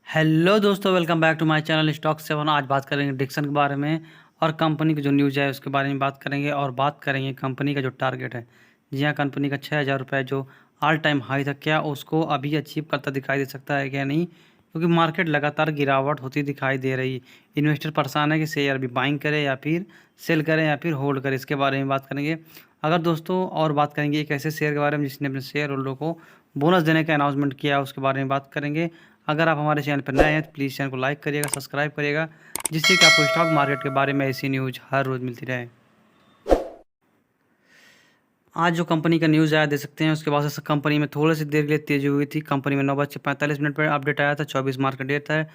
Hello दोस्तों, welcome back to my channel stock 7। आज बात करेंगे डिक्सन के बारे में और कंपनी की जो न्यूज़ है उसके बारे में बात करेंगे और बात करेंगे कंपनी का जो टारगेट है। जी हाँ, कंपनी का 6,000 रुपये जो ऑल टाइम हाई था, क्या उसको अभी अचीव करता दिखाई दे सकता है क्या नहीं, क्योंकि मार्केट लगातार गिरावट होती दिखाई दे रही। इन्वेस्टर परेशान है कि शेयर अभी बाइंग करे या फिर सेल करें या फिर होल्ड करें, इसके बारे में बात करेंगे। अगर दोस्तों और बात करेंगे एक ऐसे शेयर के बारे में जिसने अपने शेयर होल्डर को बोनस देने का अनाउंसमेंट किया, उसके बारे में बात करेंगे। अगर आप हमारे चैनल पर नए हैं तो प्लीज़ चैनल को लाइक करिएगा, सब्सक्राइब करिएगा, जिससे कि आपको स्टॉक मार्केट के बारे में ऐसी न्यूज़ हर रोज़ मिलती रहे। आज जो कंपनी का न्यूज़ आया देख सकते हैं, उसके बाद से कंपनी में थोड़ी सी देर के लिए तेज़ी हुई थी। कंपनी में 9:45 पर अपडेट आया था, 24 मार्च का डेट था।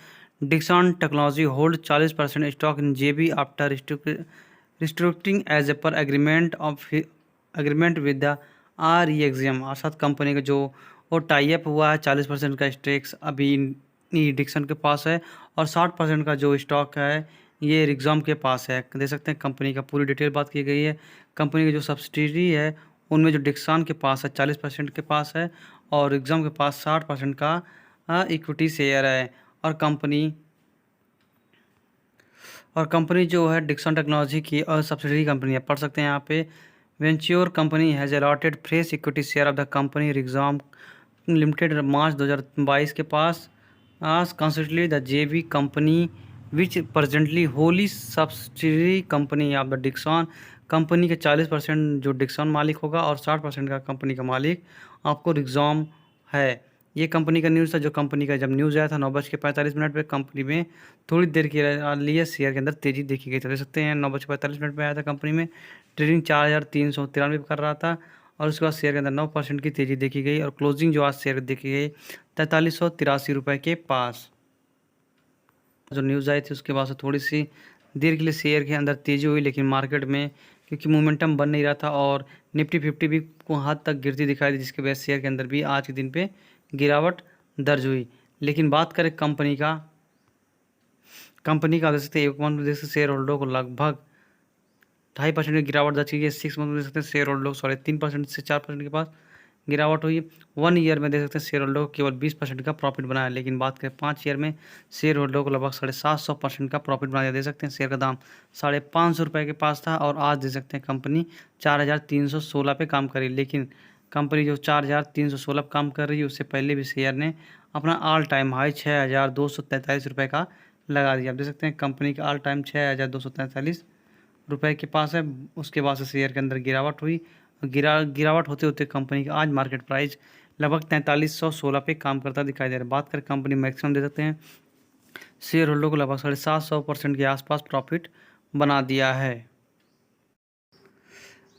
Dixon technology hold 40% stock in JV after restricting as a per agreement with the R E exam. अर्थात कंपनी का जो वो टाई अप हुआ है, 40% का स्टेक्स अभी डिक्सन के पास है और 60% का जो स्टॉक है ये रिक्ज़ाम के पास है। देख सकते हैं कंपनी का पूरी डिटेल बात की गई है। कंपनी की जो सब्सिडरी है उनमें जो डिक्सन के पास है 40% के पास है और रिक्ज़ाम के पास 60% का इक्विटी शेयर है। और कंपनी जो है डिक्सन टेक्नोलॉजी की और सब्सिडरी कंपनी है। पढ़ सकते हैं यहाँ पे, venture company has allotted fresh equity share of the company Rexam limited March 2022 के पास आज considerably the JV company which presently wholly subsidiary company of the Dixon. Company के 40% जो डिक्सन मालिक होगा और 60% का कंपनी का मालिक आपको रिक्ज़ाम है। ये कंपनी का न्यूज़ था। जो कंपनी का जब न्यूज़ आया था 9:45 पे कंपनी में थोड़ी देर के लिए शेयर के अंदर तेज़ी देखी गई। तो देख सकते हैं 9:45 पे आया था कंपनी में, ट्रेडिंग 4,393 कर रहा था और उसके बाद शेयर के अंदर 9% की तेज़ी देखी गई और क्लोजिंग जो आज शेयर देखी गई 4383 रुपये के पास। जो न्यूज़ आई थी उसके बाद से थोड़ी सी देर के लिए शेयर के अंदर तेज़ी हुई, लेकिन मार्केट में क्योंकि मोमेंटम बन नहीं रहा था और निफ्टी 50 भी को हद तक गिरती दिखाई दी, जिसके वजह से शेयर के अंदर भी आज के दिन पे गिरावट दर्ज हुई। लेकिन बात करें कंपनी का देख सकते हैं एक मंथ में देख सकते शेयर होल्डर को लगभग 2.5% की गिरावट दर्ज की गई। 6 मंथ में देख सकते हैं शेयर होल्डर 3.5% से 4% के पास गिरावट हुई। 1 ईयर में देख सकते हैं शेयर होल्डर को केवल 20% का प्रॉफिट बनाया। लेकिन बात करें 5 ईयर में शेयर होल्डर को लगभग 750% का प्रॉफिट बनाया। दे सकते हैं शेयर का दाम 550 रुपये के पास था और आज दे सकते हैं कंपनी 4,316 पे काम करी। लेकिन कंपनी जो 4,316 काम कर रही है उससे पहले भी शेयर ने अपना ऑल टाइम हाई 6,243 रुपये का लगा दिया। आप देख सकते हैं कंपनी का ऑल टाइम 6,243 रुपए के पास है। उसके बाद से शेयर के अंदर गिरावट हुई। गिरावट होते होते कंपनी का आज मार्केट प्राइस लगभग 4316 पे काम करता दिखाई दे रहा है। बात करें कंपनी मैक्सिमम दे सकते हैं शेयर होल्डर को लगभग 750% के आसपास प्रॉफिट बना दिया है।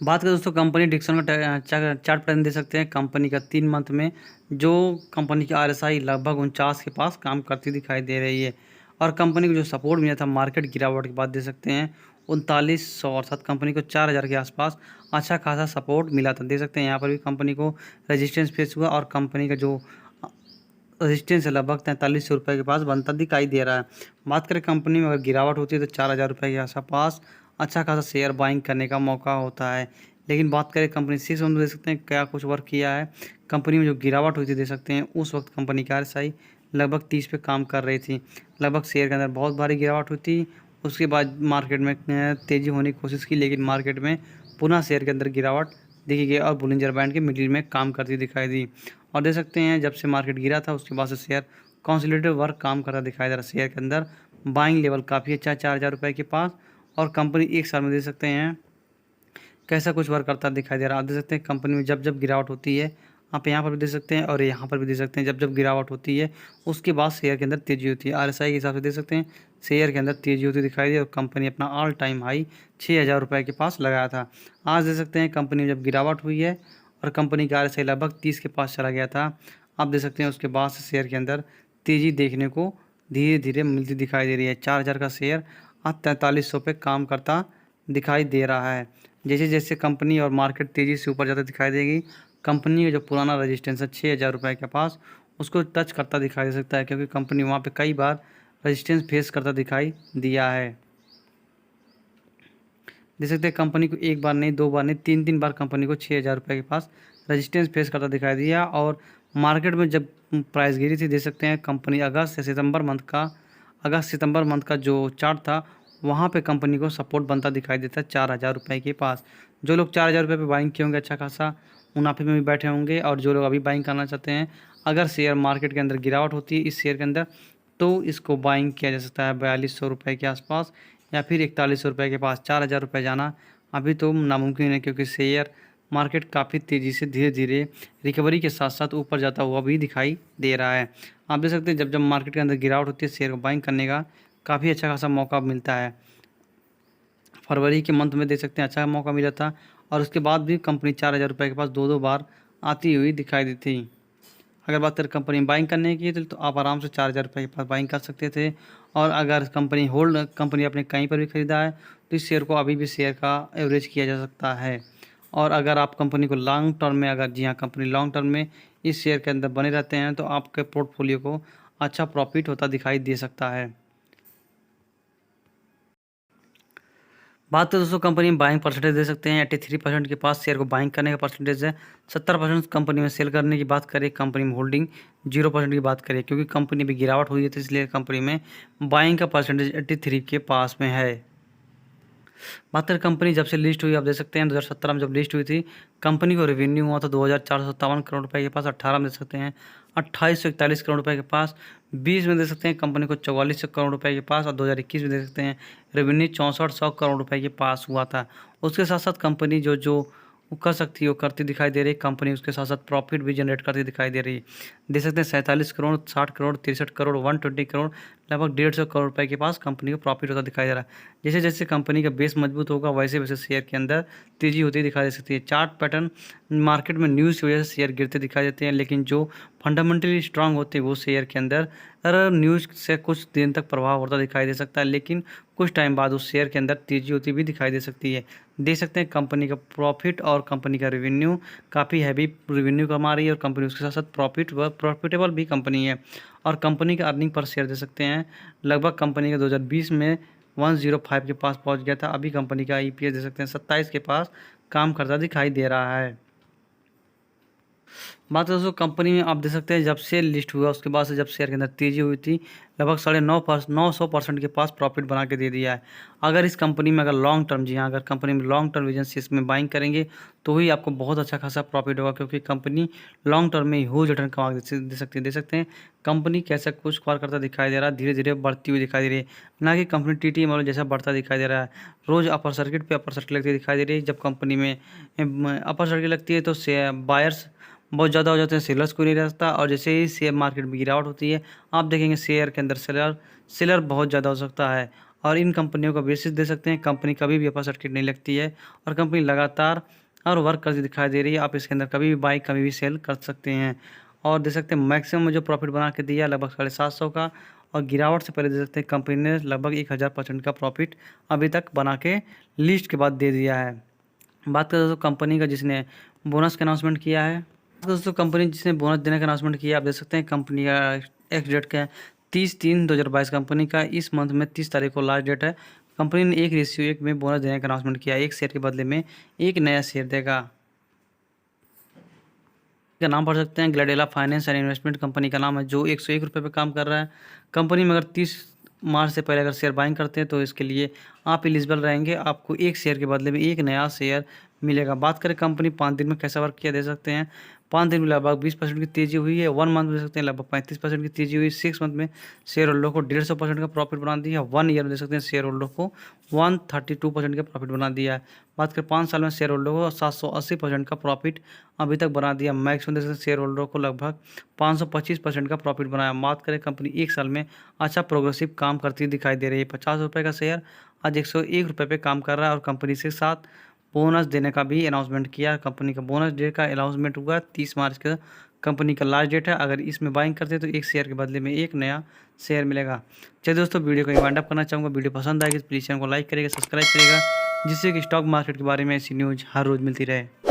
बात करें दोस्तों कंपनी डिक्सन का चार्ट पैटर्न दे सकते हैं। कंपनी का 3 मंथ में जो कंपनी की RSI लगभग 49 के पास काम करती दिखाई दे रही है और कंपनी को जो सपोर्ट मिला था मार्केट गिरावट के बाद दे सकते हैं 3900, अर्थात कंपनी को 4,000 के आसपास अच्छा खासा सपोर्ट मिला था। दे सकते हैं यहाँ पर भी कंपनी को रेजिस्टेंस फेस हुआ और कंपनी का जो रेजिस्टेंस है लगभग 4300 रुपये के पास बनता दिखाई दे रहा है। बात करें कंपनी में अगर गिरावट होती है तो 4,000 रुपये के आसपास अच्छा खासा शेयर बाइंग करने का मौका होता है। लेकिन बात करें कंपनी 6 मंथ दे सकते हैं क्या कुछ वर्क किया है। कंपनी में जो गिरावट हुई थी दे सकते हैं उस वक्त कंपनी की RSI लगभग 30 पे काम कर रही थी। लगभग शेयर के अंदर बहुत भारी गिरावट हुई थी। उसके बाद मार्केट में तेज़ी होने की कोशिश की, लेकिन मार्केट में पुनः शेयर के अंदर गिरावट देखी गई और बुलिंजर बैंड के मिडिल में काम करती दिखाई दी। और देख सकते हैं जब से मार्केट गिरा था उसके बाद से शेयर कंसोलिडेटेड वर्क काम करता दिखाई दे रहा है। शेयर के अंदर बाइंग लेवल काफ़ी अच्छा है 4,000 रुपये के पास और कंपनी एक साल में दे सकते हैं कैसा कुछ वर्क करता दिखाई दे रहा है। आप देख सकते हैं कंपनी में जब जब गिरावट होती है आप यहाँ पर भी देख सकते हैं और यहाँ पर भी देख सकते हैं जब जब गिरावट होती है उसके बाद शेयर के अंदर तेज़ी होती है। RSI के हिसाब से देख सकते हैं शेयर के अंदर तेज़ी होती दिखाई दी और कंपनी अपना ऑल टाइम हाई 6,000 रुपये के पास लगाया था। आज देख सकते हैं कंपनी में जब गिरावट हुई है और कंपनी का RSI लगभग 30 के पास चला गया था। आप देख सकते हैं उसके बाद से शेयर के अंदर तेज़ी देखने को धीरे धीरे मिलती दिखाई दे रही है। 4,000 का शेयर आज 4300 पे काम करता दिखाई दे रहा है। जैसे जैसे कंपनी और मार्केट तेज़ी से ऊपर जाता दिखाई देगी, कंपनी का जो पुराना रजिस्टेंस है 6,000 रुपये के पास उसको टच करता दिखाई दे सकता है, क्योंकि कंपनी वहाँ पे कई बार रजिस्टेंस फेस करता दिखाई दिया है। देख सकते हैं कंपनी को एक बार नहीं, दो बार नहीं, तीन तीन बार कंपनी को 6,000 रुपये के पास रजिस्टेंस फेस करता दिखाई दिया और मार्केट में जब प्राइस गिरी थी, देख सकते हैं कंपनी अगस्त सितंबर मंथ का जो चार्ट था वहाँ पे कंपनी को सपोर्ट बनता दिखाई देता है 4,000 रुपये के पास। जो लोग 4,000 रुपये पे बाइंग किए होंगे अच्छा खासा मुनाफे में भी बैठे होंगे, और जो लोग अभी बाइंग करना चाहते हैं, अगर शेयर मार्केट के अंदर गिरावट होती है इस शेयर के अंदर तो इसको बाइंग किया जा सकता है 4,200 रुपये के आसपास या फिर 4,100 रुपये के पास। 4,000 रुपये जाना अभी तो नामुमकिन है, क्योंकि शेयर मार्केट काफ़ी तेज़ी से धीरे धीरे रिकवरी के साथ साथ ऊपर जाता हुआ भी दिखाई दे रहा है। आप देख सकते हैं जब जब मार्केट के अंदर गिरावट होती है शेयर को बाइंग करने का काफ़ी अच्छा खासा मौका मिलता है। फरवरी के मंथ में देख सकते हैं अच्छा मौका मिला था, और उसके बाद भी कंपनी 4,000 रुपये के पास दो बार आती हुई दिखाई दी थी। अगर बात करें कंपनी बाइंग करने की तो आप आराम से 4,000 रुपये के पास बाइंग कर सकते थे, और अगर कंपनी अपने कहीं पर भी ख़रीदा है तो इस शेयर को अभी भी शेयर का एवरेज किया जा सकता है। और अगर आप कंपनी को लॉन्ग टर्म में कंपनी लॉन्ग टर्म में इस शेयर के अंदर बने रहते हैं तो आपके पोर्टफोलियो को अच्छा प्रॉफिट होता दिखाई दे सकता है। बात करें दोस्तों कंपनी में बाइंग परसेंटेज दे सकते हैं 83% के पास शेयर को बाइंग करने का परसेंटेज है। 70% कंपनी में सेल करने की बात करें, कंपनी में होल्डिंग 0% की बात करें, क्योंकि कंपनी भी गिरावट हुई है तो इसलिए कंपनी में बाइंग का परसेंटेज 83 के पास में है। बात करें कंपनी जब से लिस्ट हुई, आप देख सकते हैं 2017 में जब लिस्ट हुई थी कंपनी को रेवेन्यू हुआ था 2,457 करोड़ रुपए के पास। 18 में देख सकते हैं 2,841 करोड़ रुपए के पास। 20 में देख सकते हैं कंपनी को 44 करोड़ रुपए के पास, और 2021 में देख सकते हैं रेवेन्यू 6400 करोड़ रुपए के पास हुआ था। उसके साथ साथ कंपनी जो जो वो कर सकती है वो करती दिखाई दे रही है। कंपनी उसके साथ साथ प्रॉफिट भी जनरेट करती दिखाई दे रही है। देख सकते हैं 47 करोड़, 60 करोड़, 63 करोड़, 120 करोड़, लगभग 150 करोड़ रुपए के पास कंपनी को प्रॉफिट होता दिखाई दे रहा है। जैसे जैसे कंपनी का बेस मजबूत होगा वैसे वैसे शेयर के अंदर तेज़ी होती दिखाई दे सकती है। चार्ट पैटर्न मार्केट में न्यूज़ की वजह से शेयर गिरते दिखाई देते हैं, लेकिन जो फंडामेंटली स्ट्रांग होते हैं वो शेयर के अंदर न्यूज़ से कुछ दिन तक प्रभाव होता दिखाई दे सकता है, लेकिन कुछ टाइम बाद उस शेयर के अंदर तेज़ी होती भी दिखाई दे सकती है। देख सकते हैं कंपनी का प्रॉफिट और कंपनी का रेवेन्यू काफ़ी हैवी रेवेन्यू कमा रही है, और कंपनी उसके साथ साथ प्रॉफिटेबल भी कंपनी है। और कंपनी का अर्निंग पर शेयर दे सकते हैं लगभग कंपनी का 2020 में 105 के पास पहुंच गया था। अभी कंपनी का EPS दे सकते हैं 27 के पास काम करता दिखाई दे रहा है। बात दोस्तों कंपनी में आप देख सकते हैं जब शेयर लिस्ट हुआ उसके बाद से जब शेयर के अंदर तेज़ी हुई थी लगभग 950% के पास प्रॉफिट बना के दे दिया है। अगर इस कंपनी में अगर लॉन्ग टर्म अगर कंपनी में लॉन्ग टर्म विजन से इसमें बाइंग करेंगे तो ही आपको बहुत अच्छा खासा प्रॉफिट होगा, क्योंकि कंपनी लॉन्ग टर्म में ह्यूज रिटर्न कमा दे सकती है। देख सकते हैं कंपनी कैसा कुछ क्वार करता दिखाई दे रहा है, धीरे धीरे बढ़ती हुई दिखाई दे रही है, ना कि कंपनी TT मॉडल जैसा बढ़ता दिखाई दे रहा है। रोज़ अपर सर्किट पे अपर सर्किट लगती दिखाई दे रही है। जब कंपनी में अपर सर्किट लगती है तो बायर्स बहुत ज़्यादा हो जाते हैं, सेलर्स को नहीं रहता, और जैसे ही शेयर मार्केट में गिरावट होती है आप देखेंगे शेयर के अंदर सेलर बहुत ज़्यादा हो सकता है। और इन कंपनियों का बेसिस दे सकते हैं कंपनी कभी भी अपर सर्किट नहीं लगती है, और कंपनी लगातार और वर्क करती दिखाई दे रही है। आप इसके अंदर कभी भी बाई कभी भी सेल कर सकते हैं। और देख सकते हैं मैक्सिमम जो प्रॉफिट बना के दिया लगभग 750 का, और गिरावट से पहले देख सकते हैं कंपनी ने लगभग 1000% का प्रॉफिट अभी तक बना के लिस्ट के बाद दे दिया है। बात करें दोस्तों कंपनी का जिसने बोनस का अनाउंसमेंट किया है, दोस्तों कंपनी जिसने बोनस देने का अनाउंसमेंट किया आप देख सकते हैं कंपनी का एक्स डेट का 30/3/2022 कंपनी का इस मंथ में 30 तारीख को लास्ट डेट है। कंपनी ने 1:1 में बोनस देने का अनाउंसमेंट किया, एक शेयर के बदले में एक नया शेयर देगा। का नाम पढ़ सकते हैं ग्लैडेला फाइनेंस एंड इन्वेस्टमेंट कंपनी का नाम है, जो 101 रुपये पे काम कर रहा है। कंपनी में अगर 30 मार्च से पहले अगर शेयर बाइंग करते हैं तो इसके लिए आप एलिजिबल रहेंगे, आपको एक शेयर के बदले में एक नया शेयर मिलेगा। बात करें कंपनी 5 दिन में कैसा वर्क किया दे सकते हैं, 5 दिन में लगभग 20% की तेज़ी हुई है। 1 मंथ में देख सकते हैं लगभग 35% की तेज़ी हुई। 6 मंथ में शेयर होल्डर को 150% का प्रॉफिट बना दिया। 1 ईयर में देख सकते हैं शेयर होल्डर को 132% का प्रॉफिट बना दिया है। बात करें 5 साल में शेयर होल्डर को 780% का प्रॉफिट अभी तक बना दिया। मैक्स में देख सकते हैं शेयर होल्डर को लगभग 525% का प्रॉफिट बनाया। बात करें कंपनी 1 साल में अच्छा प्रोग्रेसिव काम करती दिखाई दे रही है। 50 रुपये का शेयर आज 101 रुपये पे काम कर रहा है, और कंपनी से साथ बोनस देने का भी अनाउंसमेंट किया। कंपनी का बोनस डेट का अनाउंसमेंट हुआ 30 मार्च का, कंपनी का लास्ट डेट है। अगर इसमें बाइंग करते हैं तो एक शेयर के बदले में एक नया शेयर मिलेगा। चलिए दोस्तों वीडियो को वाइंड अप करना चाहूँगा। वीडियो पसंद आएगी तो प्लीज़ चैनल को लाइक करेगा, सब्सक्राइब करेगा, जिससे कि स्टॉक मार्केट के बारे में ऐसी न्यूज़ हर रोज़ मिलती रहे।